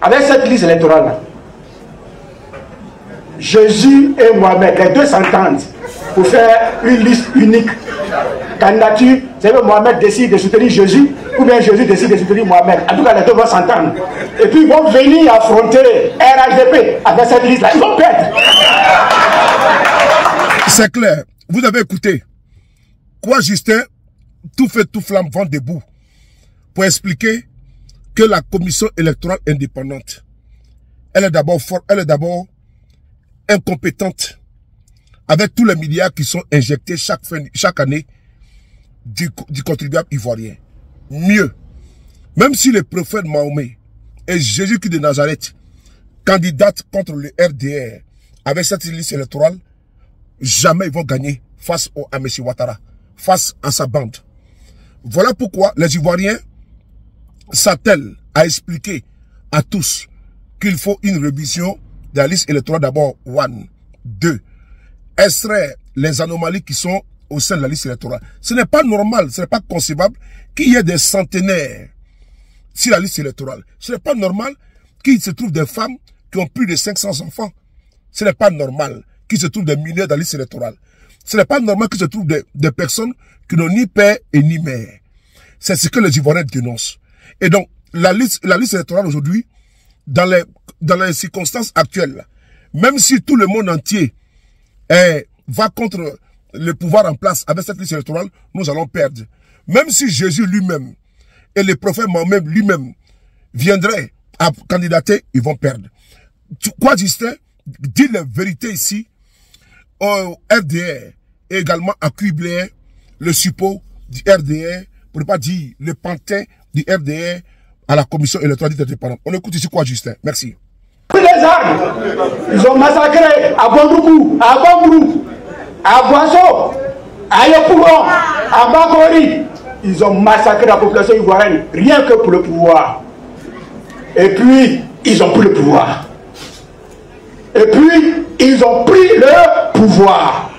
avec cette liste électorale-là, Jésus et Mohamed, les deux s'entendent pour faire une liste unique. Candidature, c'est que Mohamed décide de soutenir Jésus, ou bien Jésus décide de soutenir Mohamed. En tout cas, les deux vont s'entendre. Et puis ils vont venir affronter RHDP avec cette liste-là. Ils vont perdre. C'est clair. Vous avez écouté. Quoi, Justin, tout fait, tout flamme, vent debout, pour expliquer que la commission électorale indépendante, elle est d'abord forte, elle est d'abord incompétente, avec tous les milliards qui sont injectés chaque année du contribuable ivoirien. Mieux, même si le prophète Mahomet et Jésus-Christ de Nazareth candidatent contre le RDR avec cette liste électorale, jamais ils vont gagner face à M. Ouattara, face à sa bande. Voilà pourquoi les Ivoiriens s'attellent à expliquer à tous qu'il faut une révision de la liste électorale d'abord, 1, 2, extraire les anomalies qui sont au sein de la liste électorale. Ce n'est pas normal, ce n'est pas concevable qu'il y ait des centenaires sur la liste électorale. Ce n'est pas normal qu'il se trouve des femmes qui ont plus de 500 enfants. Ce n'est pas normal qu'il se trouve des mineurs dans la liste électorale. Ce n'est pas normal qu'il se trouve des personnes qui n'ont ni père et ni mère. C'est ce que les Ivoiriens dénoncent. Et donc, la liste électorale aujourd'hui, dans les circonstances actuelles, même si tout le monde entier va contre le pouvoir en place avec cette liste électorale, nous allons perdre. Même si Jésus lui-même et le prophète Mohamed lui-même viendraient à candidater, ils vont perdre. Quoi, Justin, dit la vérité ici au RDR et également à Cuibler le suppôt du RDR, pour ne pas dire le pantin du RDR à la commission électorale indépendante. On écoute ici quoi, Justin? Merci. Les armes, ils ont massacré à Bondoukou, à Bambourou, à Boisseau, à Yopougon, à Bakori. Ils ont massacré la population ivoirienne, rien que pour le pouvoir. Et puis, ils ont pris le pouvoir. Et puis, ils ont pris le pouvoir.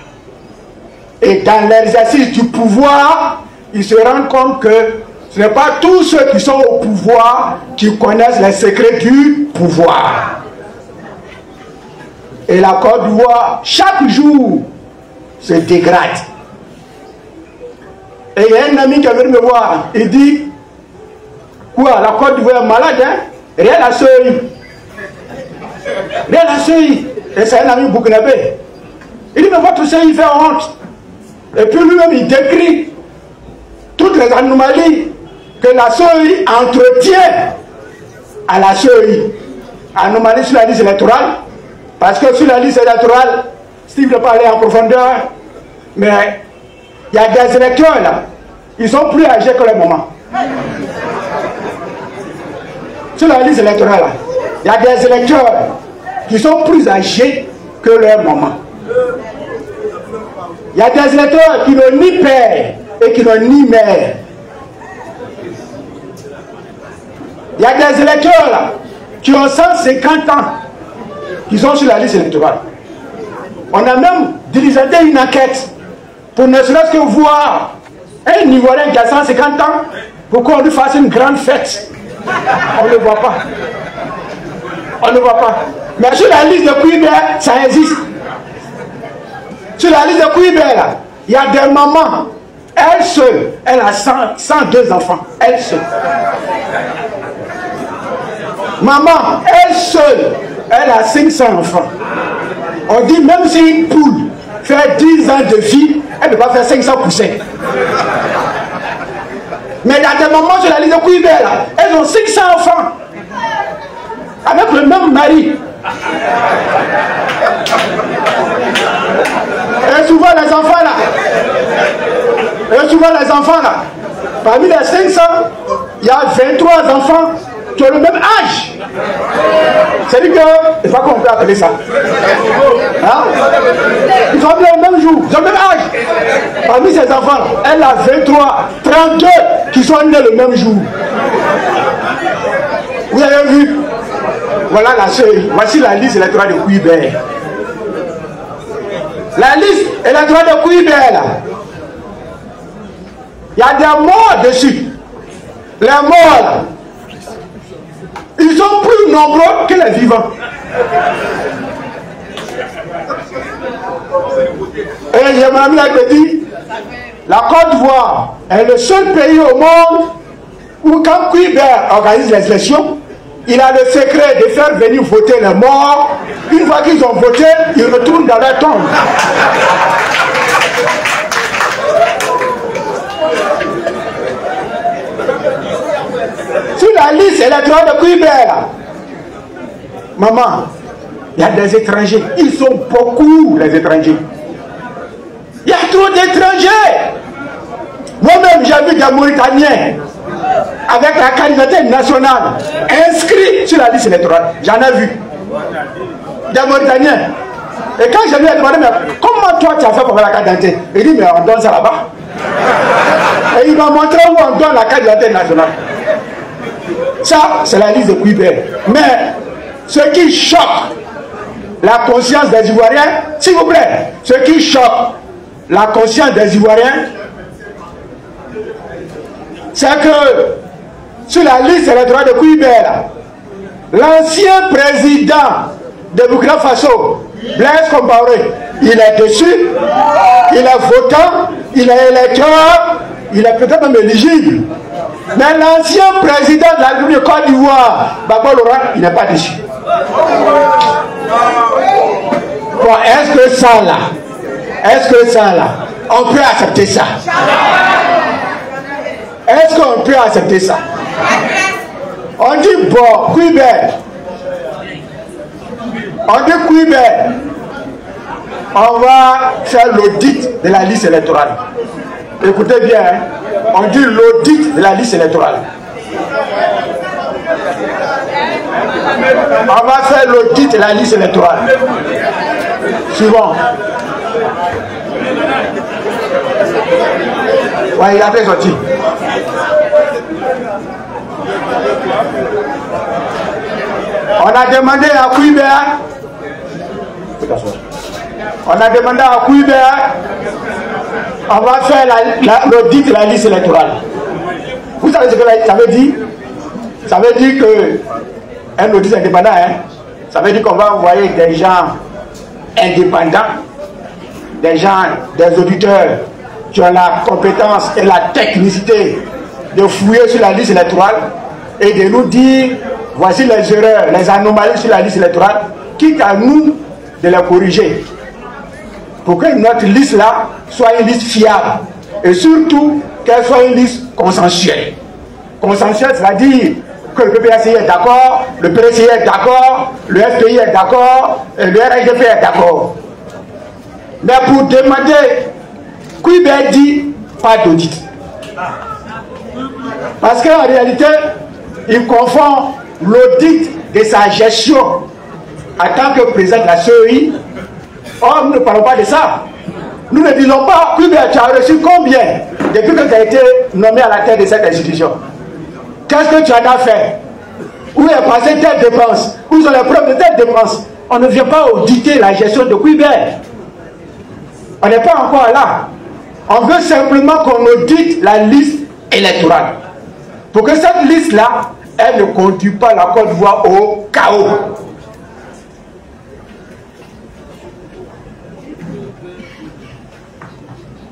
Et dans l'exercice du pouvoir, ils se rendent compte que ce n'est pas tous ceux qui sont au pouvoir qui connaissent les secrets du pouvoir. Et la Côte d'Ivoire, chaque jour, se dégrade. Et il y a un ami qui est venu me voir, il dit, quoi, la Côte d'Ivoire est malade, hein? Rien à Seuil. Rien à Seuil. Et c'est un ami burkinabé. Il dit, mais votre Seuil fait honte. Et puis lui-même, il décrit toutes les anomalies que la Seuil entretient à la Seuil. Anomalies sur la liste électorale. Parce que sur la liste électorale, Steve ne peut pas aller en profondeur, mais il y a des électeurs là, ils sont plus âgés que les mamans. Sur la liste électorale là, il y a des électeurs qui sont plus âgés que leurs mamans. Il y a des électeurs qui n'ont ni père et qui n'ont ni mère. Il y a des électeurs là, qui ont 150 ans, qui sont sur la liste électorale. On a même diligenté une enquête pour ne serait-ce que voir un Ivoirien qui a 150 ans, pour qu'on lui fasse une grande fête. On ne le voit pas. On ne le voit pas. Mais sur la liste de Cuibler, ça existe. Sur la liste de Cuibler, il y a des mamans. Elle seule, elle a 102 enfants. Elle seule. Maman, elle seule, elle a 500 enfants. On dit même si une poule fait 10 ans de vie, elle ne peut pas faire 500 poussins. Mais il y a des mamans sur la liste de Cuibler, elles ont 500 enfants. Avec le même mari. Et souvent les enfants là, parmi les 500, il y a 23 enfants qui ont le même âge. C'est-à-dire que, je ne sais pas comment on peut appeler ça. Hein? Ils sont bien le même jour, ils ont le même âge. Parmi ces enfants, elle a 23, 32 qui sont nés le même jour. Vous avez vu? Voilà la seuil. Voici la liste électorale de Cuibler. La liste électorale de Cuibler, là. Il y a des morts dessus. Les morts, là. Ils plus nombreux que les vivants. Et j'aimerais bien te dire, la Côte d'Ivoire est le seul pays au monde où quand Quibert organise les élections, il a le secret de faire venir voter les morts. Une fois qu'ils ont voté, ils retournent dans leur tombe. Sur la liste électorale de Quibert, maman, il y a des étrangers. Ils sont beaucoup, les étrangers. Il y a trop d'étrangers. Moi-même, j'ai vu des Mauritaniens avec la candidature nationale inscrits sur la liste électorale. J'en ai vu. Des Mauritaniens. Et quand je lui ai demandé, mais comment toi tu as fait pour avoir la candidature? Il dit, mais on donne ça là-bas. Et il m'a montré où on donne la candidature nationale. Ça, c'est la liste de Quibert. Mais ce qui choque la conscience des Ivoiriens, s'il vous plaît, ce qui choque la conscience des Ivoiriens, c'est que sur la liste électorale de Quibert, l'ancien président de Burkina Faso, Blaise Compaoré, il est dessus, il est votant, il est électeur, il est peut-être même éligible. Mais l'ancien président de la République de Côte d'Ivoire, Baba Laurent, il n'est pas dessus. Bon, est-ce que ça là, on peut accepter ça? Est-ce qu'on peut accepter ça? On dit bon, Quibert. On dit Quibert. On va faire l'audit de la liste électorale. Écoutez bien, hein? On dit l'audit de la liste électorale. On va faire l'audit de la liste électorale. Suivant. Ouais, il a fait sortir. On a demandé à Quibert. On a demandé à Quibert. On va faire l'audit de la liste électorale. Vous savez ce que ça veut dire? Ça veut dire que un audit indépendant, hein, ça veut dire qu'on va envoyer des gens indépendants, des gens, des auditeurs qui ont la compétence et la technicité de fouiller sur la liste électorale et de nous dire voici les erreurs, les anomalies sur la liste électorale, quitte à nous de les corriger pour que notre liste là soit une liste fiable et surtout qu'elle soit une liste consensuelle. Consensuelle, c'est-à-dire que le PPACI est d'accord, le PCI est d'accord, le FPI est d'accord, et le RHDP est d'accord. Mais pour demander, Quibert dit pas d'audit. Parce qu'en réalité, il confond l'audit de sa gestion en tant que président de la CEI. Or, nous ne parlons pas de ça. Nous ne disons pas, Quibert, tu as reçu combien depuis que tu as été nommé à la tête de cette institution? Qu'est-ce que tu en as fait? Où est passé telle dépense? Où sont les preuves de telle dépense? On ne vient pas auditer la gestion de Quibert. On n'est pas encore là. On veut simplement qu'on audite la liste électorale. Pour que cette liste-là, elle ne conduit pas la Côte d'Ivoire au chaos.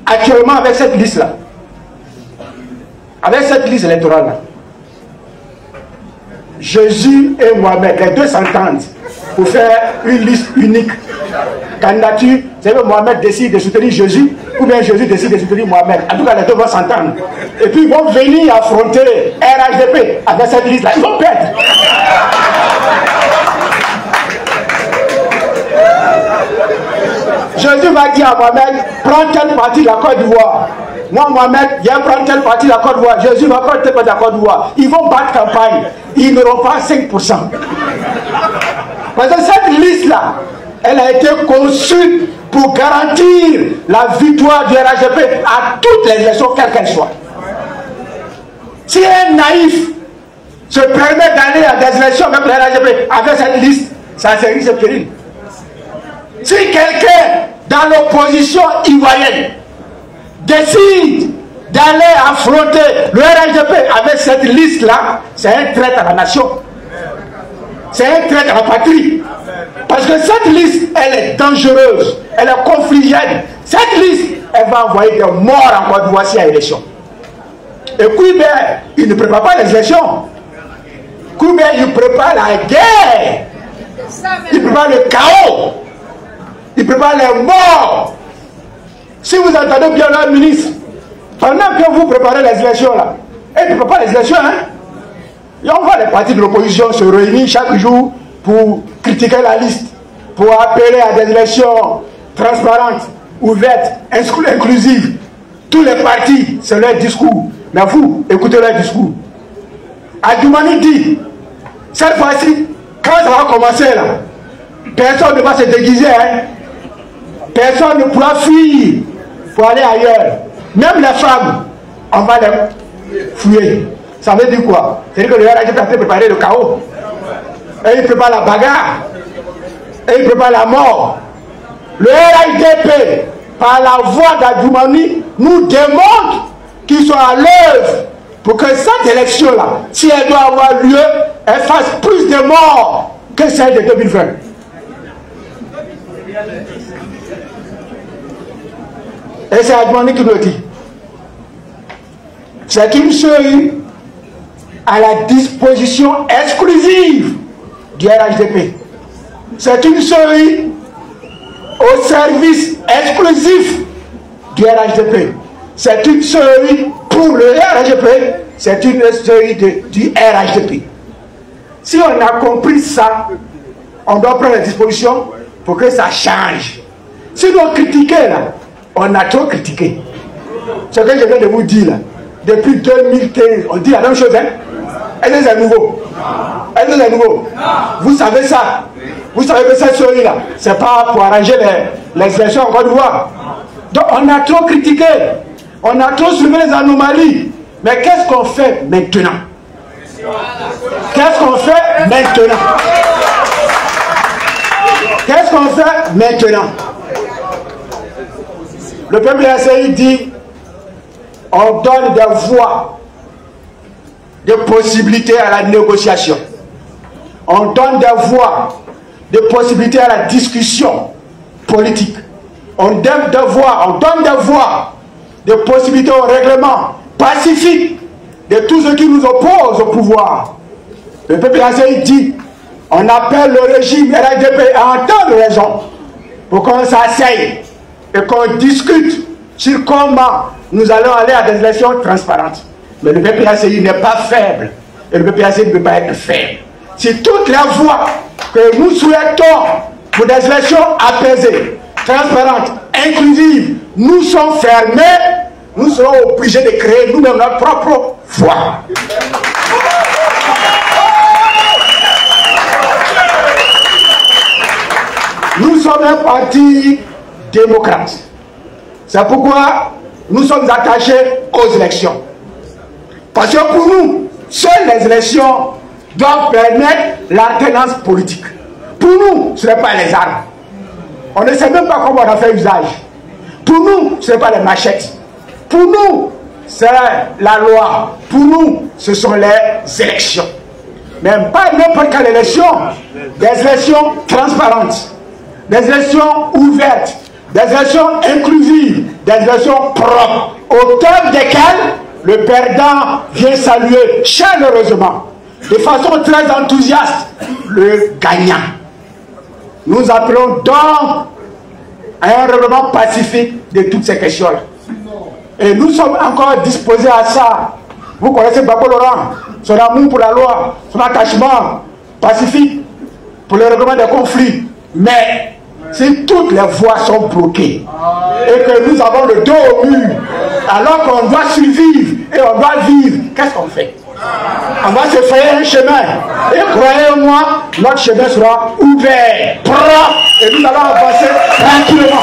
Actuellement, avec cette liste-là, avec cette liste électorale-là, Jésus et Mohamed, les deux s'entendent pour faire une liste unique. Candidature, c'est que Mohamed décide de soutenir Jésus, ou bien Jésus décide de soutenir Mohamed. En tout cas, les deux vont s'entendre. Et puis, ils vont venir affronter RHDP avec cette liste-là. Ils vont perdre. Jésus va dire à Mohamed, prends telle partie de la Côte d'Ivoire. Moi, Mohamed, viens prendre telle partie de la Côte d'Ivoire. Jésus va prendre telle partie de la Côte d'Ivoire. Ils vont battre campagne. Ils n'auront pas 5%. Parce que cette liste-là, elle a été conçue pour garantir la victoire du RHDP à toutes les élections, quelles qu'elles soient. Si un naïf se permet d'aller à des élections avec le RHDP avec cette liste, ça c'est risque terrible. Si quelqu'un dans l'opposition ivoirienne décide d'aller affronter le RHDP avec cette liste-là, c'est un traître à la nation. c'est un trait de la patrie. Parce que cette liste, elle est dangereuse, elle est conflictuelle. Cette liste, elle va envoyer des morts en Côte d'Ivoire s'il y a élection. Et Kouibé, il ne prépare pas les élections. Kouibé, il prépare la guerre. Il prépare le chaos. Il prépare les morts. Si vous entendez bien le ministre, pendant que vous préparez les élections là, et il ne prépare pas les élections, hein, et on voit les partis de l'opposition se réunir chaque jour pour critiquer la liste, pour appeler à des élections transparentes, ouvertes, inclusives. Tous les partis, c'est leur discours. Mais vous, écoutez leur discours. Adjoumani dit, cette fois-ci, quand ça va commencer là, personne ne va se déguiser, hein. Personne ne pourra fuir pour aller ailleurs. Même les femmes, on va les fouiller. Ça veut dire quoi? C'est-à-dire que le RHDP est en train de préparer le chaos. Et il prépare la bagarre. Et il prépare la mort. Le RHDP, par la voix d'Adjoumani, nous démontre qu'ils sont à l'œuvre pour que cette élection-là, si elle doit avoir lieu, elle fasse plus de morts que celle de 2020. Et c'est Adjoumani qui nous le dit. C'est une série à la disposition exclusive du RHDP. C'est une série au service exclusif du RHDP. C'est une série pour le RHDP. C'est une série du RHDP. Si on a compris ça, on doit prendre les dispositions pour que ça change. Si nous critiquons là, on a trop critiqué. Ce que je viens de vous dire là, depuis 2015, on dit la même chose, hein? Est-ce que c'est nouveau? Est-ce que c'est nouveau? Vous savez ça? Vous savez que cette série-là, c'est pas pour arranger les élections en Côte d'Ivoire. Donc on a trop critiqué, on a trop soulevé les anomalies. Mais qu'est-ce qu'on fait maintenant? Qu'est-ce qu'on fait maintenant? Qu'est-ce qu'on fait maintenant? Le peuple RCI dit, on donne des voies, des possibilités à la négociation. On donne des voies, des possibilités à la discussion politique. On donne des voies, des possibilités au règlement pacifique de tous ceux qui nous opposent au pouvoir. Le peuple RCI dit, on appelle le régime RHDP à entendre raison pour qu'on s'asseye et qu'on discute sur comment nous allons aller à des élections transparentes. Mais le PPACI n'est pas faible. Et le PPACI ne peut pas être faible. Si toutes les voies que nous souhaitons pour des élections apaisées, transparentes, inclusives, nous sont fermées, nous serons obligés de créer nous-mêmes notre propre voie. Nous sommes un parti démocrate. C'est pourquoi nous sommes attachés aux élections. Parce que pour nous, seules les élections doivent permettre l'alternance politique. Pour nous, ce n'est pas les armes. On ne sait même pas comment on a fait usage. Pour nous, ce n'est pas les machettes. Pour nous, c'est la loi. Pour nous, ce sont les élections. Même pas n'importe quelle élection. Des élections transparentes. Des élections ouvertes. Des élections inclusives. Des élections propres. Au terme desquelles le perdant vient saluer chaleureusement, de façon très enthousiaste, le gagnant. Nous appelons donc à un règlement pacifique de toutes ces questions-là. Et nous sommes encore disposés à ça. Vous connaissez Babo Laurent, son amour pour la loi, son attachement pacifique pour le règlement des conflits. Mais si toutes les voies sont bloquées et que nous avons le dos au mur, alors qu'on doit survivre et on doit vivre, qu'est-ce qu'on fait? On va se faire un chemin. Et croyez-moi, notre chemin sera ouvert, propre, et nous allons avancer tranquillement.